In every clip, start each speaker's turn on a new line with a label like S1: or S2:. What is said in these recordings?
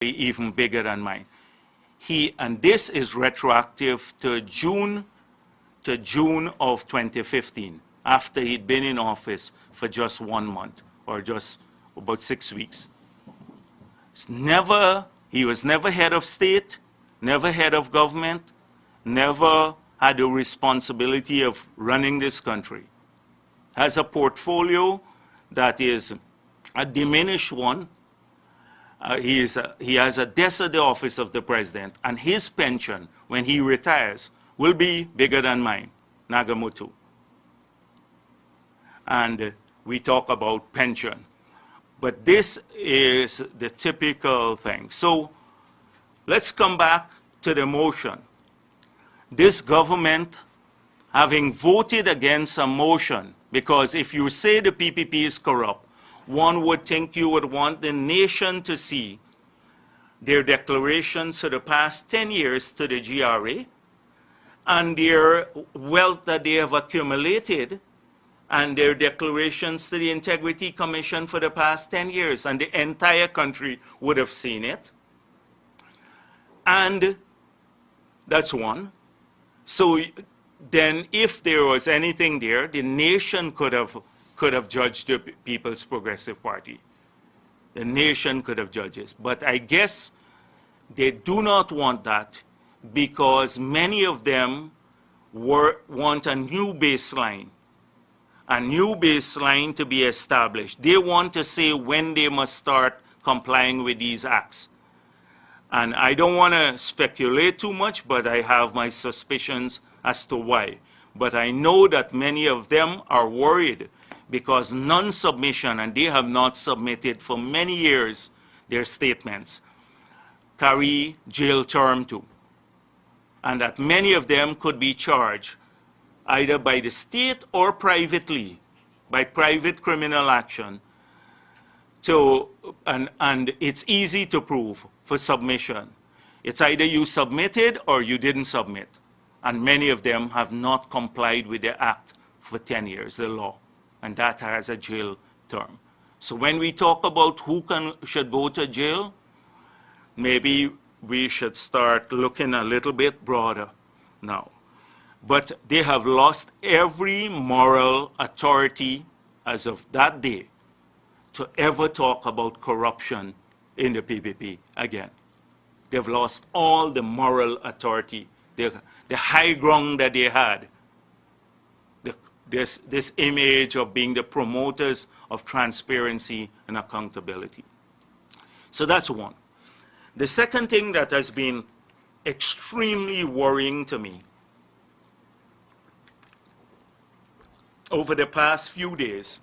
S1: even bigger than mine. And this is retroactive to June of 2015, after he'd been in office for just 1 month, or just about 6 weeks. He was never head of state, never head of government, never had the responsibility of running this country. Has a portfolio that is a diminished one. He has a desk at the office of the president, and his pension, when he retires, will be bigger than mine, Nagamutu. And we talk about pension. But this is the typical thing. So let's come back to the motion. This government, having voted against a motion, because if you say the PPP is corrupt, one would think you would want the nation to see their declarations for the past 10 years to the GRA and their wealth that they have accumulated and their declarations to the Integrity Commission for the past 10 years, and the entire country would have seen it. And that's one. So then if there was anything there, the nation could have judged the People's Progressive Party. The nation could have judged it. But I guess they do not want that, because many of them want a new baseline to be established. They want to say when they must start complying with these acts. And I don't want to speculate too much, but I have my suspicions as to why. But I know that many of them are worried because non-submission, and they have not submitted for many years their statements, carry jail term too. And that many of them could be charged either by the state or privately, by private criminal action. And it's easy to prove for submission. It's either you submitted or you didn't submit. And many of them have not complied with the act for 10 years, the law. And that has a jail term. So when we talk about who should go to jail, maybe we should start looking a little bit broader now. But they have lost every moral authority as of that day to ever talk about corruption in the PPP again. They've lost all the moral authority, the high ground that they had, this image of being the promoters of transparency and accountability. So that's one. The second thing that has been extremely worrying to me over the past few days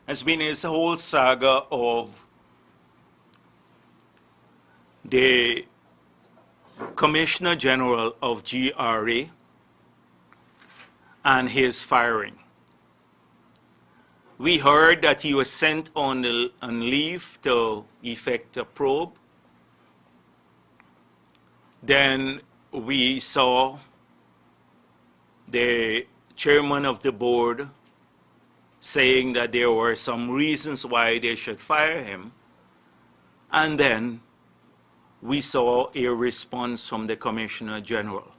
S1: has been this whole saga of the Commissioner General of GRA and his firing. We heard that he was sent on leave to effect a probe. Then we saw the chairman of the board saying that there were some reasons why they should fire him. And then we saw a response from the Commissioner General.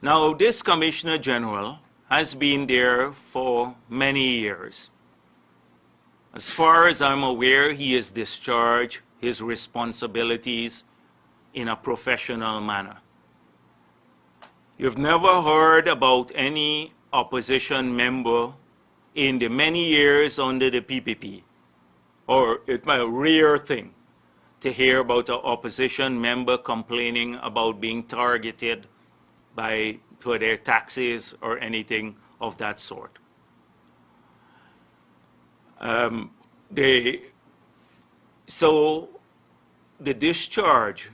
S1: Now, this Commissioner General has been there for many years. As far as I'm aware, he has discharged his responsibilities in a professional manner. You've never heard about any opposition member in the many years under the PPP, or it's a rare thing to hear about an opposition member complaining about being targeted for their taxes or anything of that sort. So the discharge,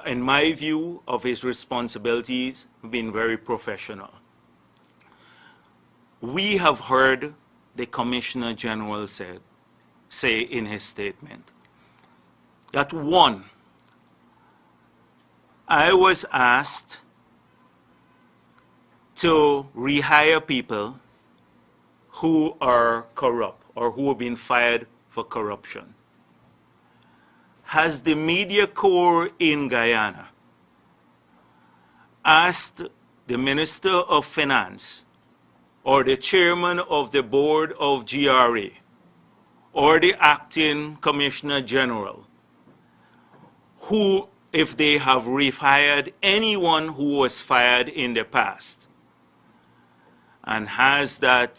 S1: in my view, of his responsibilities have been very professional. We have heard the Commissioner General say in his statement that, one, I was asked to rehire people who are corrupt or who have been fired for corruption. Has the media corps in Guyana asked the Minister of Finance or the chairman of the board of GRA or the acting Commissioner General who, if they have rehired anyone who was fired in the past, and has the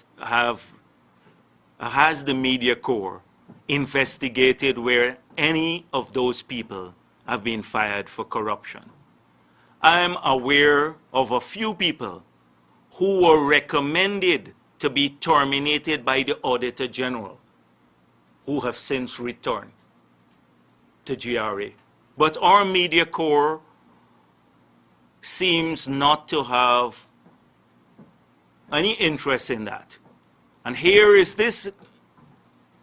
S1: media corps investigated where any of those people have been fired for corruption? I am aware of a few people who were recommended to be terminated by the Auditor General who have since returned to GRA. But our media corps seems not to have any interest in that. And here is this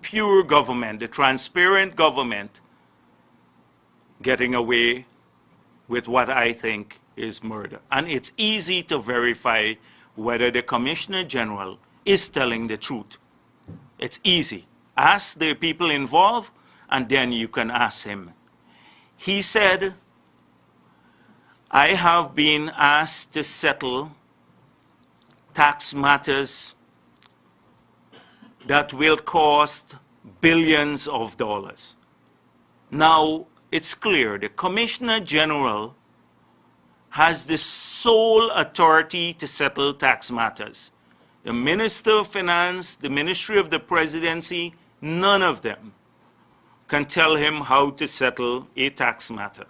S1: pure government, the transparent government, getting away with what I think is murder. And it's easy to verify whether the Commissioner General is telling the truth. It's easy. Ask the people involved, and then you can ask him. He said, I have been asked to settle tax matters that will cost billions of dollars. Now, it's clear the Commissioner General has the sole authority to settle tax matters. The Minister of Finance, the Ministry of the Presidency, none of them can tell him how to settle a tax matter.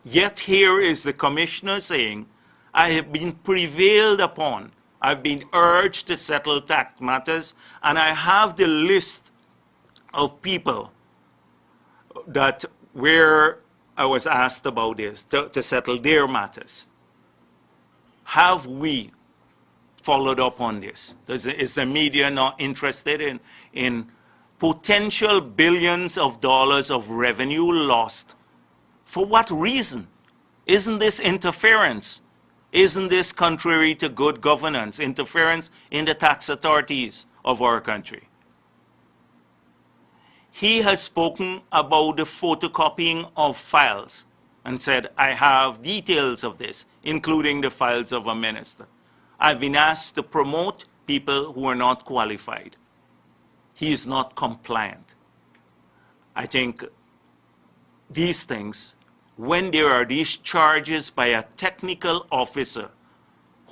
S1: Yet here is the Commissioner saying, I have been prevailed upon, I've been urged to settle tax matters, and I have the list of people that where I was asked about this, to settle their matters. Have we followed up on this? Is the media not interested in potential billions of dollars of revenue lost? For what reason? Isn't this interference? Isn't this contrary to good governance, interference in the tax authorities of our country? He has spoken about the photocopying of files and said, I have details of this, including the files of a minister. I've been asked to promote people who are not qualified. He is not compliant. I think these things, when there are these charges by a technical officer,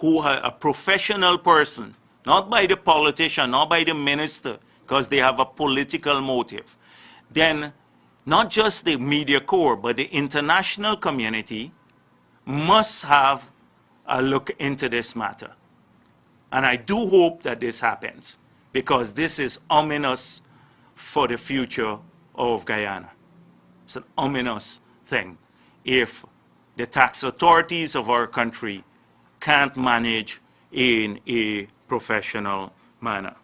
S1: a professional person, not by the politician, not by the minister, because they have a political motive, then not just the media corps, but the international community must have a look into this matter. And I do hope that this happens, because this is ominous for the future of Guyana. It's an ominous thing if the tax authorities of our country can't manage in a professional manner.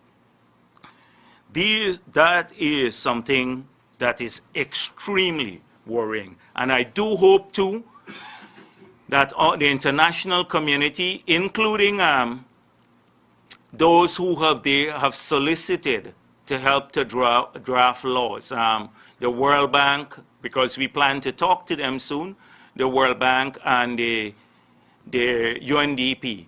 S1: That is something that is extremely worrying. And I do hope, too, that the international community, including those who have solicited to help to draft laws, the World Bank, because we plan to talk to them soon, the World Bank and the UNDP,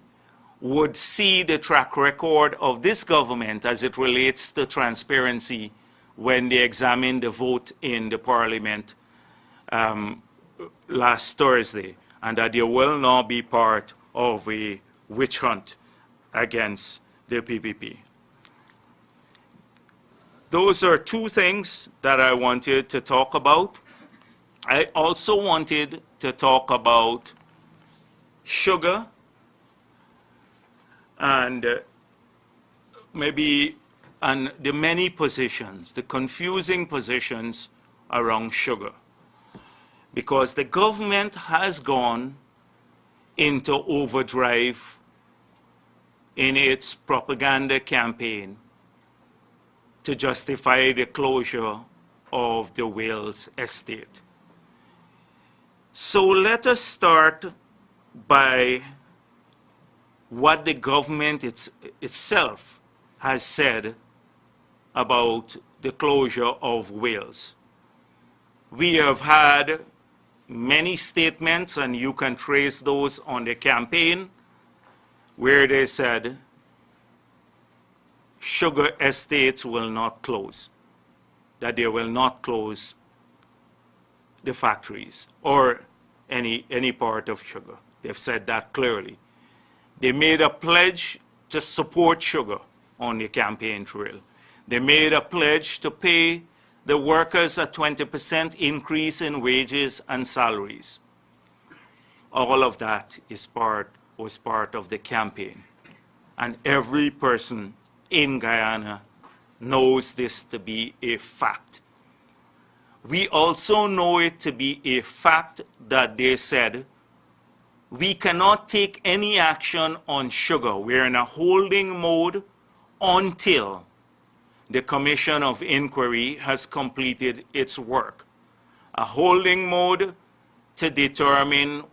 S1: would see the track record of this government as it relates to transparency when they examined the vote in the parliament last Thursday, and that they will not be part of a witch hunt against the PPP. Those are two things that I wanted to talk about. I also wanted to talk about sugar and the many positions, the confusing positions around sugar. Because the government has gone into overdrive in its propaganda campaign to justify the closure of the Wales estate. So let us start by what the government itself has said about the closure of Wales. We have had many statements, and you can trace those on the campaign, where they said sugar estates will not close, that they will not close the factories or any part of sugar. They've said that clearly. They made a pledge to support sugar on the campaign trail. They made a pledge to pay the workers a 20% increase in wages and salaries. All of that was part of the campaign. And every person in Guyana knows this to be a fact. We also know it to be a fact that they said, we cannot take any action on sugar. We're in a holding mode until the Commission of Inquiry has completed its work. A holding mode to determine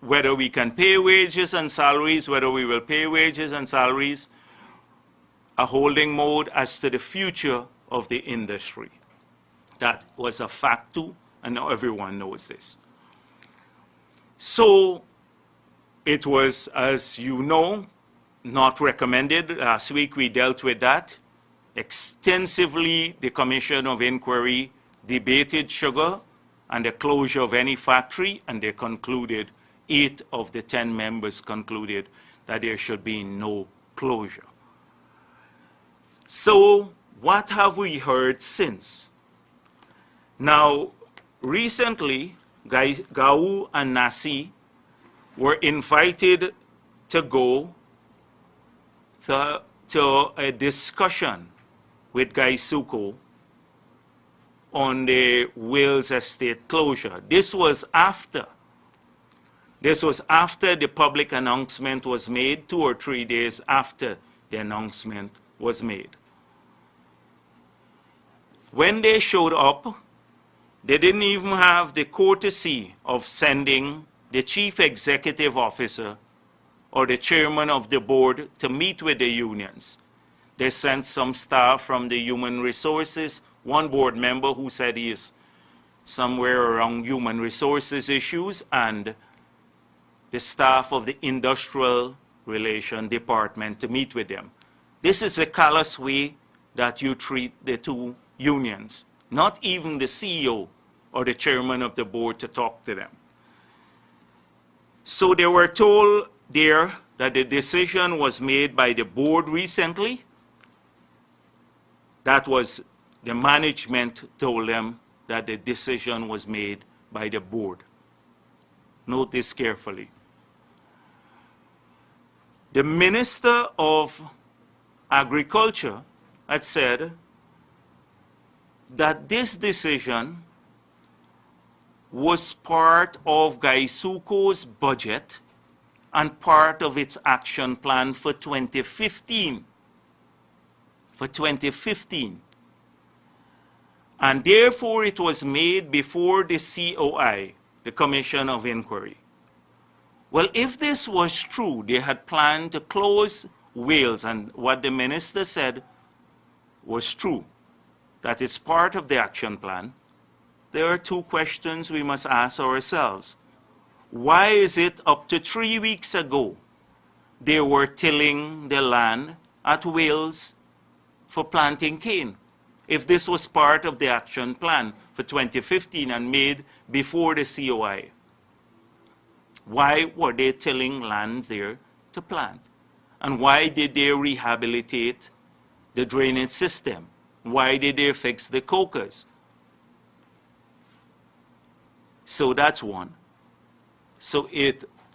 S1: whether we can pay wages and salaries, whether we will pay wages and salaries, a holding mode as to the future of the industry. That was a fact too, and now everyone knows this. So it was, as you know, not recommended. Last week we dealt with that extensively. The Commission of Inquiry debated sugar and the closure of any factory, and they concluded, 8 of the 10 members concluded that there should be no closure. So what have we heard since? Now, recently, Gau and Nasi were invited to go to a discussion with Gaisuko on the Wales estate closure. This was after the public announcement was made, 2 or 3 days after the announcement was made. When they showed up, they didn't even have the courtesy of sending the chief executive officer or the chairman of the board to meet with the unions. They sent some staff from the human resources, one board member who said he is somewhere around human resources issues, and the staff of the industrial relation department to meet with them. This is a callous way that you treat the 2 unions, not even the CEO or the chairman of the board to talk to them. So they were told there that the decision was made by the board recently. That was, the management told them that the decision was made by the board. Note this carefully. The Minister of Agriculture had said that this decision was part of Gaisuko's budget and part of its action plan for 2015. For 2015. And therefore it was made before the COI, the Commission of Inquiry. Well, if this was true, they had planned to close Wales, and what the minister said was true, that it's part of the action plan. There are 2 questions we must ask ourselves. Why is it up to 3 weeks ago they were tilling the land at Wales for planting cane? If this was part of the action plan for 2015 and made before the COI, why were they tilling lands there to plant? And why did they rehabilitate the drainage system? Why did they fix the cokers? So that's one. So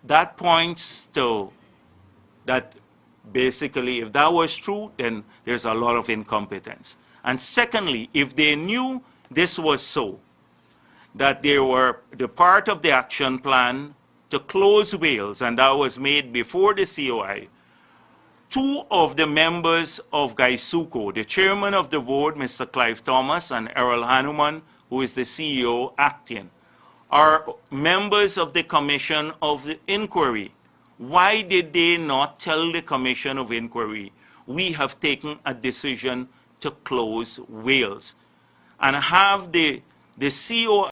S1: that points to that basically, if that was true, then there's a lot of incompetence. And secondly, if they knew this was so, that they were the part of the action plan to close Wales, and that was made before the COI, 2 of the members of Gaisuko, the chairman of the board, Mr. Clive Thomas, and Errol Hanuman, who is the CEO acting, are members of the Commission of the Inquiry. Why did they not tell the Commission of Inquiry, we have taken a decision to close Wales and have the CO